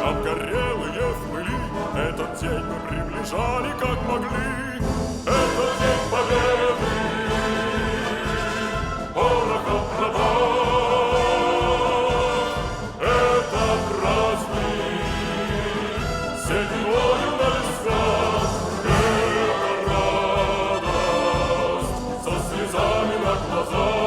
обгорелые в пыли, этот день мы приближали, как могли. Это день Победы, порохом пропах. Это праздник, седьмою на висках. Это радость со слезами на глазах.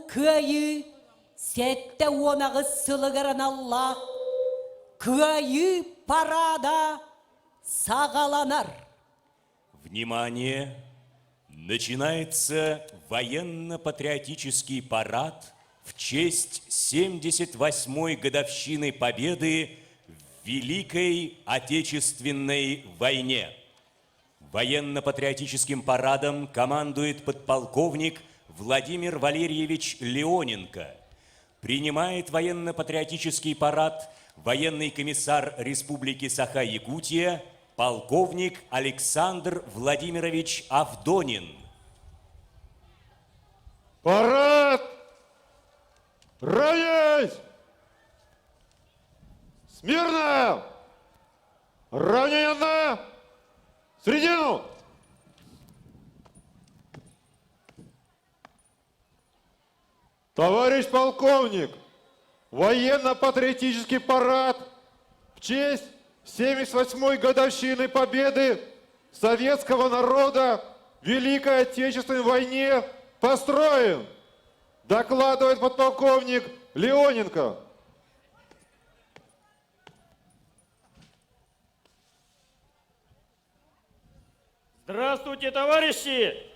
кайы, сетте онағы сылығырын Аллах, кайы парада сағаланар. Внимание! Начинается военно-патриотический парад в честь 78-й годовщины Победы в Великой Отечественной войне. Военно-патриотическим парадом командует подполковник Владимир Валерьевич Леоненко. Принимает военно-патриотический парад военный комиссар Республики Саха-Якутия полковник Александр Владимирович Авдонин. Парад! Равняйсь! Смирно! Равнение! Средину! Товарищ полковник, военно-патриотический парад в честь 78-й годовщины Победы советского народа в Великой Отечественной войне построен, докладывает подполковник Леоненко. Здравствуйте, товарищи!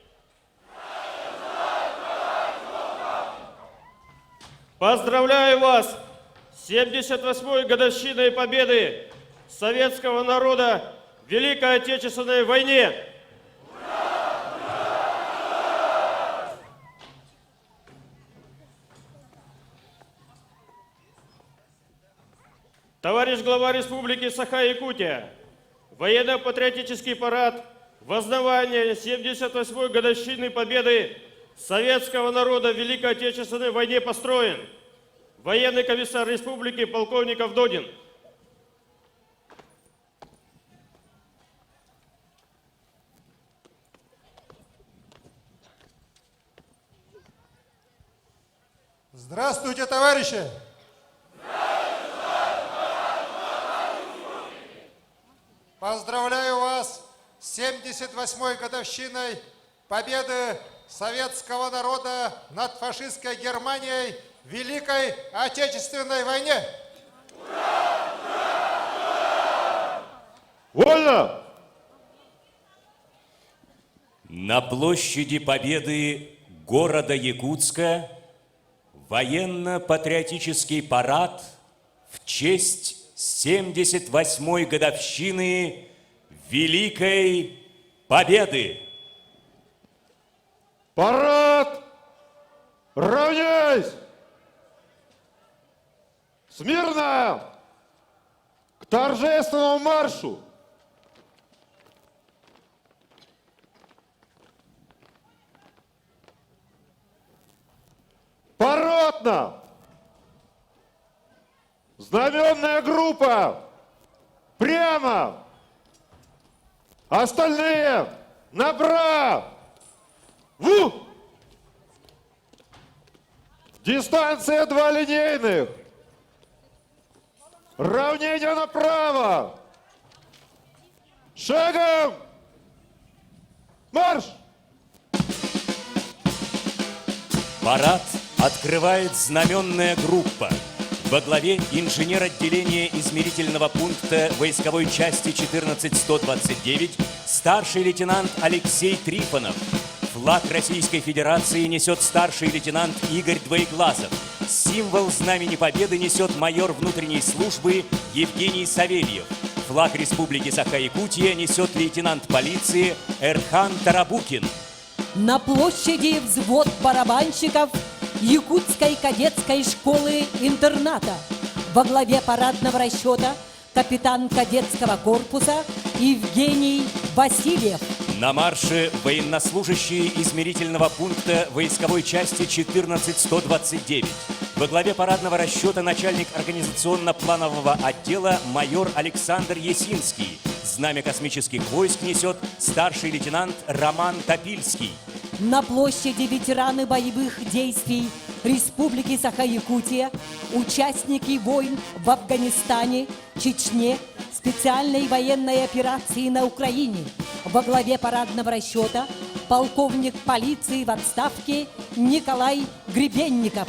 Поздравляю вас с 78-й годовщиной Победы советского народа в Великой Отечественной войне! Товарищ глава Республики Саха-Якутия, военно-патриотический парад в основании 78-й годовщины Победы советского народа в Великой Отечественной войне построен. Военный комиссар Республики полковник Авдонин. Здравствуйте, товарищи! Поздравляю вас с 78-й годовщиной победы советского народа над фашистской Германией в Великой Отечественной войне! Вольно! На площади Победы города Якутска военно-патриотический парад в честь 78-й годовщины Великой Победы. Парад! Равняйсь! Смирно! К торжественному маршу! Поротно! Знаменная группа! Прямо! Остальные направо! Дистанция 2 линейных! Равнение направо! Шагом! Марш! Парад открывает знаменная группа. Во главе инженер отделения измерительного пункта войсковой части 14129 старший лейтенант Алексей Трифонов. Флаг Российской Федерации несет старший лейтенант Игорь Двоеглазов. Символ Знамени Победы несет майор внутренней службы Евгений Савельев. Флаг Республики Саха-Якутия несет лейтенант полиции Эрхан Тарабукин. На площади взвод барабанщиков Якутской кадетской школы-интерната. Во главе парадного расчета капитан кадетского корпуса Евгений Васильев. На марше военнослужащие измерительного пункта войсковой части 14129. Во главе парадного расчета начальник организационно-планового отдела майор Александр Есинский. Знамя космических войск несет старший лейтенант Роман Топильский. На площади ветераны боевых действий Республики Саха-Якутия, участники войн в Афганистане, Чечне, специальной военной операции на Украине. Во главе парадного расчета полковник полиции в отставке Николай Гребенников.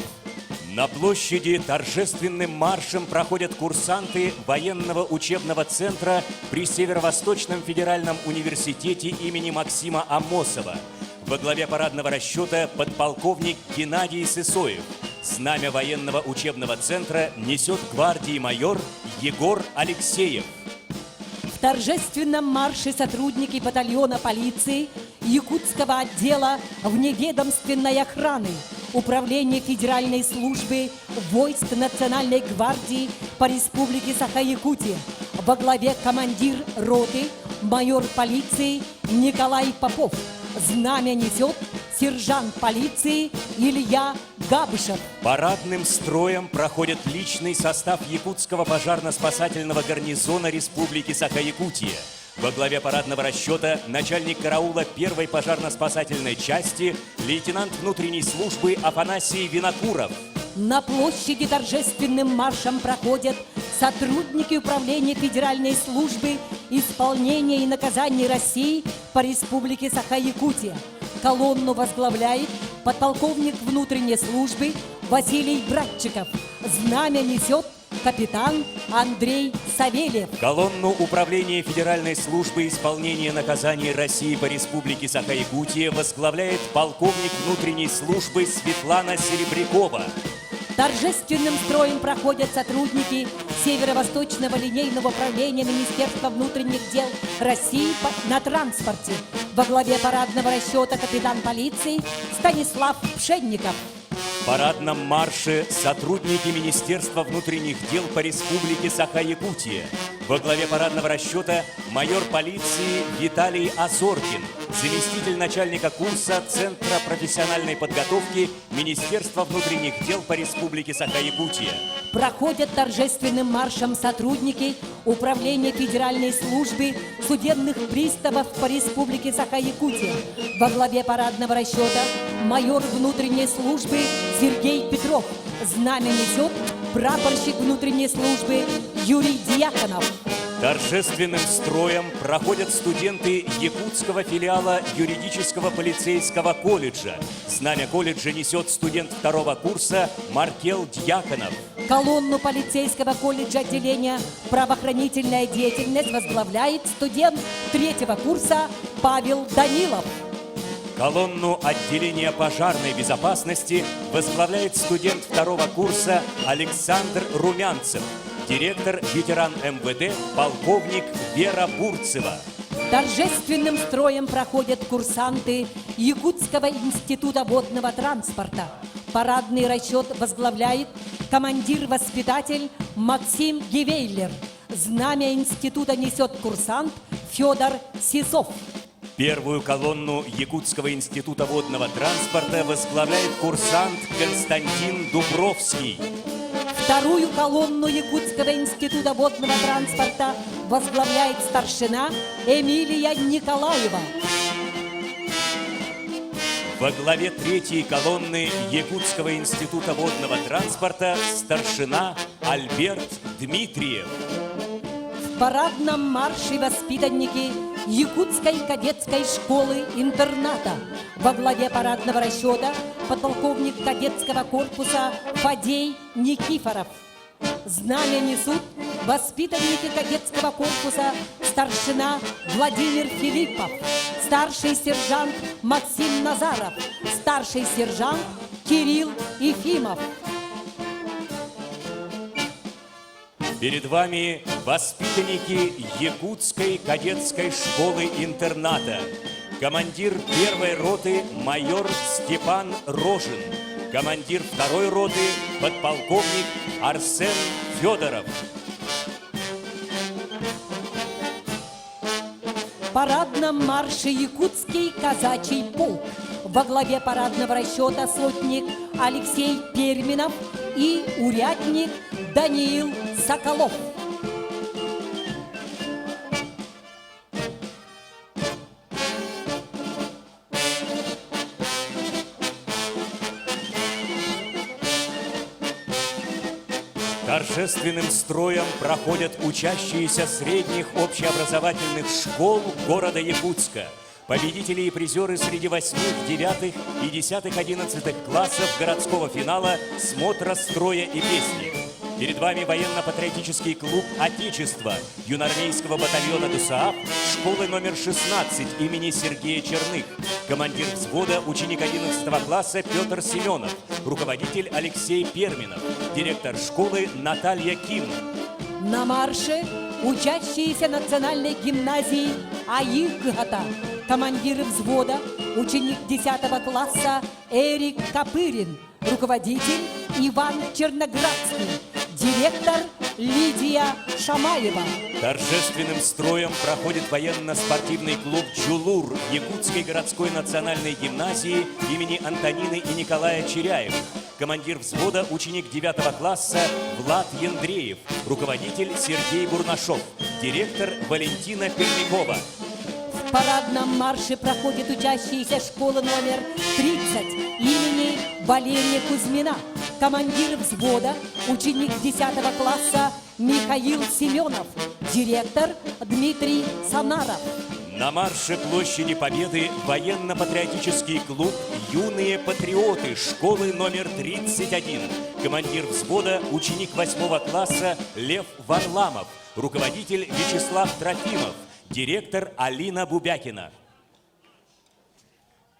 На площади торжественным маршем проходят курсанты военного учебного центра при Северо-Восточном федеральном университете имени Максима Амосова. Во главе парадного расчета подполковник Геннадий Сысоев. Знамя военного учебного центра несет гвардии майор Егор Алексеев. В торжественном марше сотрудники батальона полиции Якутского отдела вневедомственной охраны Управления Федеральной службы войск Национальной гвардии по Республике Саха-Якутия во главе командир роты майор полиции Николай Попов. Знамя несет сержант полиции Илья Габышев. Парадным строем проходит личный состав Якутского пожарно-спасательного гарнизона Республики Саха-Якутия. Во главе парадного расчета начальник караула первой пожарно-спасательной части лейтенант внутренней службы Афанасий Винокуров. На площади торжественным маршем проходят сотрудники Управления Федеральной службы исполнения и наказания России по Республике Саха-Якутия. Колонну возглавляет подполковник внутренней службы Василий Братчиков. Знамя несет капитан Андрей Савельев. Колонну Управления Федеральной службы исполнения наказаний России по Республике Саха-Якутия возглавляет полковник внутренней службы Светлана Серебрякова. Торжественным строем проходят сотрудники Северо-Восточного линейного управления Министерства внутренних дел России на транспорте. Во главе парадного расчета капитан полиции Станислав Пшенников. В парадном марше сотрудники Министерства внутренних дел по Республике Саха-Якутия. Во главе парадного расчета майор полиции Виталий Азоркин, заместитель начальника курса Центра профессиональной подготовки Министерства внутренних дел по Республике Саха-Якутия. Проходят торжественным маршем сотрудники Управления Федеральной службы судебных приставов по Республике Саха-Якутия. Во главе парадного расчета майор внутренней службы Сергей Петров. Знамя несет прапорщик внутренней службы Юрий Дьяконов. Торжественным строем проходят студенты якутского филиала юридического полицейского колледжа. Знамя колледжа несет студент второго курса Маркел Дьяконов. Колонну полицейского колледжа отделения правоохранительная деятельность возглавляет студент третьего курса Павел Данилов. Колонну отделения пожарной безопасности возглавляет студент второго курса Александр Румянцев. Директор, ветеран МВД, полковник Вера Бурцева. Торжественным строем проходят курсанты Якутского института водного транспорта. Парадный расчет возглавляет командир-воспитатель Максим Гевейлер. Знамя института несет курсант Федор Сисов. Первую колонну Якутского института водного транспорта возглавляет курсант Константин Дубровский. Вторую колонну Якутского института водного транспорта возглавляет старшина Эмилия Николаева. Во главе третьей колонны Якутского института водного транспорта старшина Альберт Дмитриев. В парадном марше воспитанники Якутской кадетской школы-интерната. Во главе парадного расчета подполковник кадетского корпуса Фадей Никифоров. Знамя несут воспитанники кадетского корпуса старшина Владимир Филиппов, старший сержант Максим Назаров, старший сержант Кирилл Ефимов. Перед вами воспитанники Якутской кадетской школы-интерната. Командир первой роты майор Степан Рожин. Командир второй роты подполковник Арсен Федоров. В парадном марше Якутский казачий полк. Во главе парадного расчета сотник Алексей Перминов и урядник Даниил Соколов. Торжественным строем проходят учащиеся средних общеобразовательных школ города Якутска. Победители и призеры среди 8, 9 и 10, 11 классов городского финала «Смотра строя и песни». Перед вами военно-патриотический клуб «Отечество» юноармейского батальона ДУСААФ школы номер 16 имени Сергея Черных. Командир взвода, ученик 11 класса Петр Семенов. Руководитель Алексей Перминов. Директор школы Наталья Ким. На марше учащиеся национальной гимназии АИГ-ГАТА. Командир взвода, ученик 10 класса Эрик Копырин. Руководитель Иван Черноградский. Директор Лидия Шамаева. Торжественным строем проходит военно-спортивный клуб «Джулур» Якутской городской национальной гимназии имени Антонины и Николая Черяевых. Командир взвода, ученик 9 класса Влад Яндреев. Руководитель Сергей Бурнашов. Директор Валентина Пермякова. В парадном марше проходит учащиеся школы номер 30 имени Валерия Кузьмина. Командир взвода, ученик 10 класса Михаил Семенов. Директор Дмитрий Санаров. На марше площади Победы военно-патриотический клуб «Юные патриоты» школы номер 31. Командир взвода, ученик 8 класса Лев Варламов. Руководитель Вячеслав Трофимов. Директор Алина Бубякина.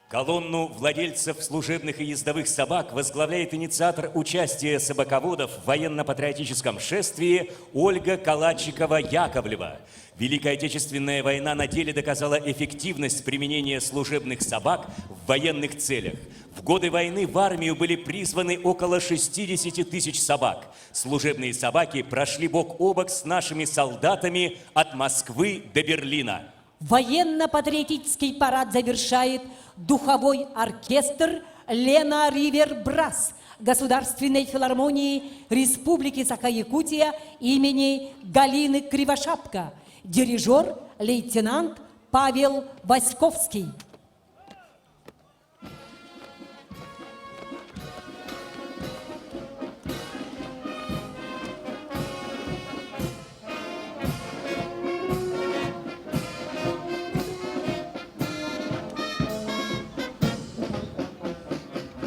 Колонну владельцев служебных и ездовых собак возглавляет инициатор участия собаководов в военно-патриотическом шествии Ольга Калачикова-Яковлева. Великая Отечественная война на деле доказала эффективность применения служебных собак в военных целях. В годы войны в армию были призваны около 60 тысяч собак. Служебные собаки прошли бок о бок с нашими солдатами от Москвы до Берлина. Военно-патриотический парад завершает духовой оркестр «Лена Ривер Брас» Государственной филармонии Республики Саха-Якутия имени Галины Кривошапко. Дирижер лейтенант Павел Васьковский.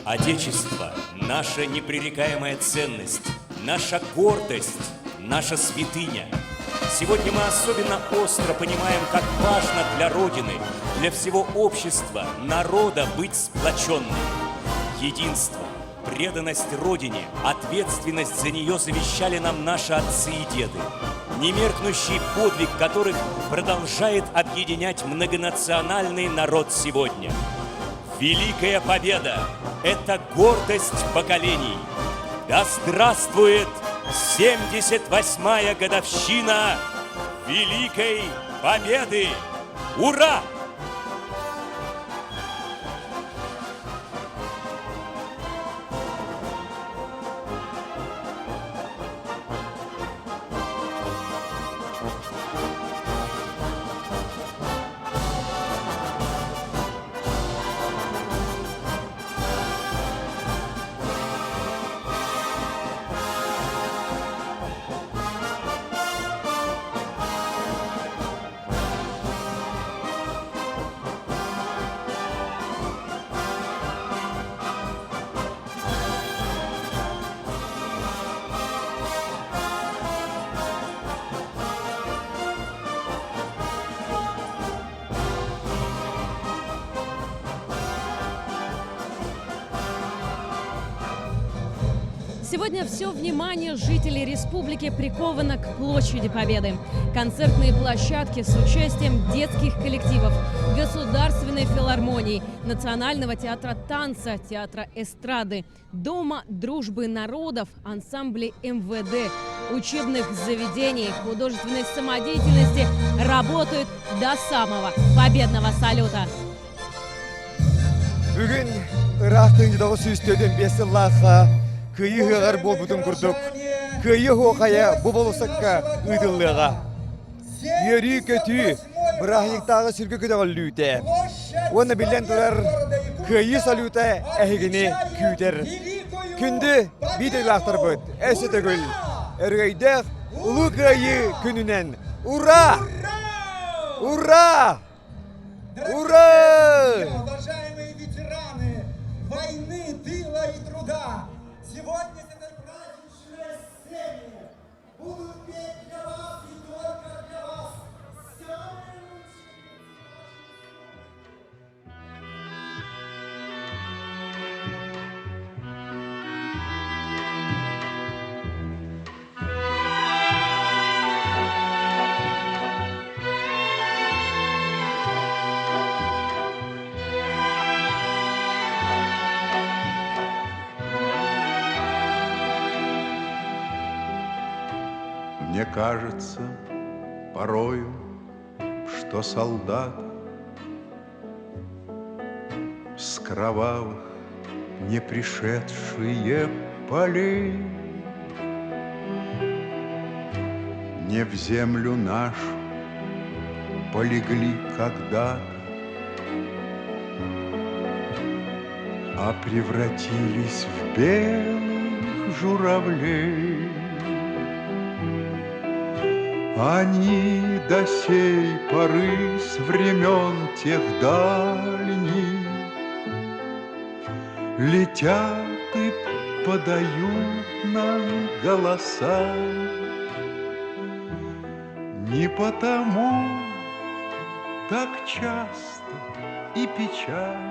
Отечество – наша непререкаемая ценность, наша гордость, наша святыня. Сегодня мы особенно остро понимаем, как важно для Родины, для всего общества, народа быть сплоченным. Единство, преданность Родине, ответственность за нее завещали нам наши отцы и деды. Немеркнущий подвиг которых продолжает объединять многонациональный народ сегодня. Великая Победа – это гордость поколений. Да здравствует 78-я годовщина Великой Победы! Ура! Сегодня все внимание жителей республики приковано к площади Победы. Концертные площадки с участием детских коллективов, Государственной филармонии, Национального театра танца, театра эстрады, Дома дружбы народов, ансамблей МВД, учебных заведений, художественной самодеятельности работают до самого победного салюта. Бүгін ырақтың жыдағы сүйістерден бесіллаққа күйі ғығар бол бұтын күрдік. Күйі хоқая бұболысыққа ұйдылыға. Ері көті бірахиқтағы сүргі күдіғі лүйті. Оны білден тұрар күйі салюта әйгіне күйдер. Күнді бейдігі ақтыр бұд, әсі түгіл. Әргейдіқ ұлы күйі күнінен. Ура! Ура! Ура! Уважаемые ветераны войны, тыла и труда, сегодня с этой праздничной сцене будут петь для вас и только для вас самые лучшие. Мне кажется порою, что солдат с кровавых не пришедшие полей не в землю нашу полегли когда-то, а превратились в белых журавлей. Они до сей поры с времен тех дальних летят и подают нам голоса. Не потому так часто и печально